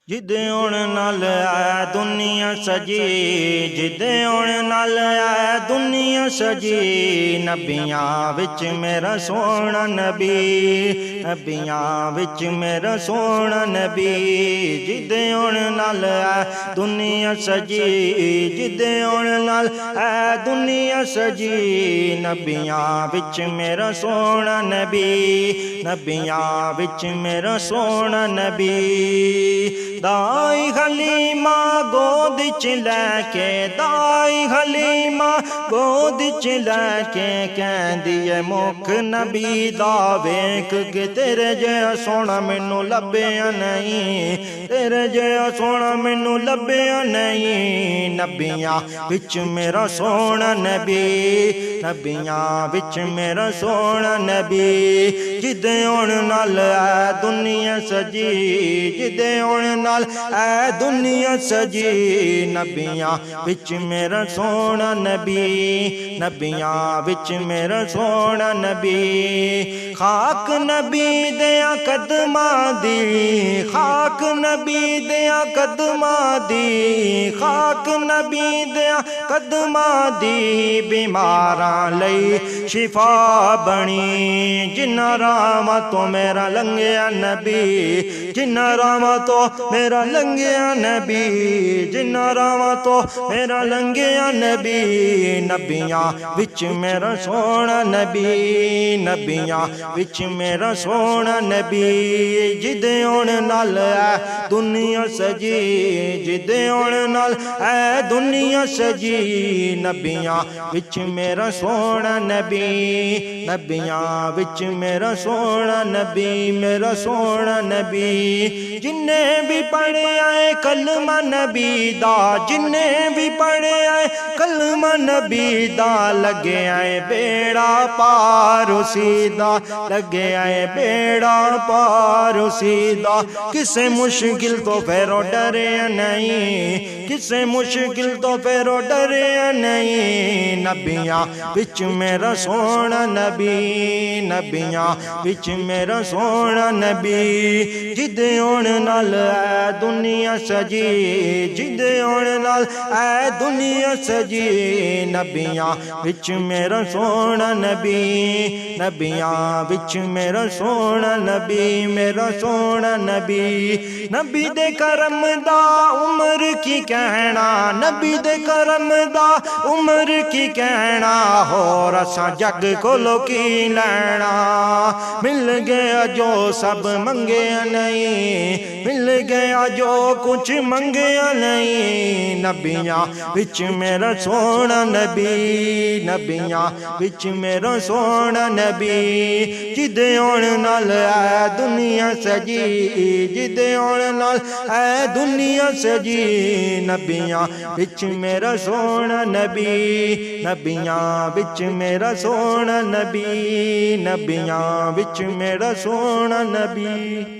جدے اون نال اے دنیا سجی، جدے اون نال اے دنیا سجی، نبیاں وچ میرا سونا نبی، نبیاں وچ میرا سونا نبی، جدے اون نال اے دنیا سجی، جدے اون نال اے دنیا سجی، نبیاں وچ میرا سونا نبی، نبیاں وچ میرا سونا نبی۔ دائی حلیمہ گود چ لے کے، دائی حلیمہ گود چ لے کے کہندی اے مکھ نبی دا ویکھ کے تیرے جیا سونا مینوں لبھیا نہیں، تیرے جیا سونا مینوں لبھیا نہیں، نبیاں وچ میرا سونا نبی، نبیاں وچ میرا سونا نبی، جدے اون نال اے دنیا سجی، جدے اون نال اے دنیا سجی، نبیاں وچ میرا سونا نبی، نبیاں وچ میرا سونا نبی، خاک نبی دیاں قدماں دی، خاک نبی دیاں قدماں دی، خاک نبی دیاں قدماں دی، بیماراں لئی شفا بنی، جنہ راواں تو میرا لنگیا نبی، جنہ راواں تو میرا لنگیا نبی، جنہ راواں تو میرا لنگیا نبی، نبیاں وچ میرا سونا نبی، نبیاں وچ میرا سونا نبی، جدے اون نال اے دنیا سجی، جدے اون نال اے دنیا سجی، نبیاں وچ میرا سونا نبی، نبیاں وچ میرا سونا نبی، میرا سونا نبی، جننے بھی پڑھے آئے کلمہ نبی دا، جننے بھی پڑھے آئے کلمہ نبی دا، لگے آئے بیڑا پار سیدھا، لگے آئے بیڑا پار سیدھا، کسے مشکل تو پھیرو ڈرے نہیں، کسے مشکل تو پھیرو ڈرے نہیں، نبیاں وچ میرا سونا نبی، نبیاں وچ میرا سونا نبی، جدے اون نال اے دنیا سجی، جدے اون نال اے دنیا سجی، نبیاں وچ میرا سونا نبی، نبیاں وچ میرا سونا نبی، میرا سونا نبی، نبی دے کرم دا عمر کی کہنا، نبی دے کرم دا عمر کی کہنا، ہور اساں جگ کولو کی لینا، مل گیا جو سب منگیا نہیں، مل گیا جو کچھ منگیا نہیں، نبیاں وچ میرا سونا نبی، نبیاں وچ میرا سونا نبی، جدے اون نال اے دنیا سجی، جدے اون نال اے دنیا سجی، نبیاں وچ میرا سونا نبی، نبیاں وچ میرا سونا نبی، نبیاں وچ میرا سونا نبی۔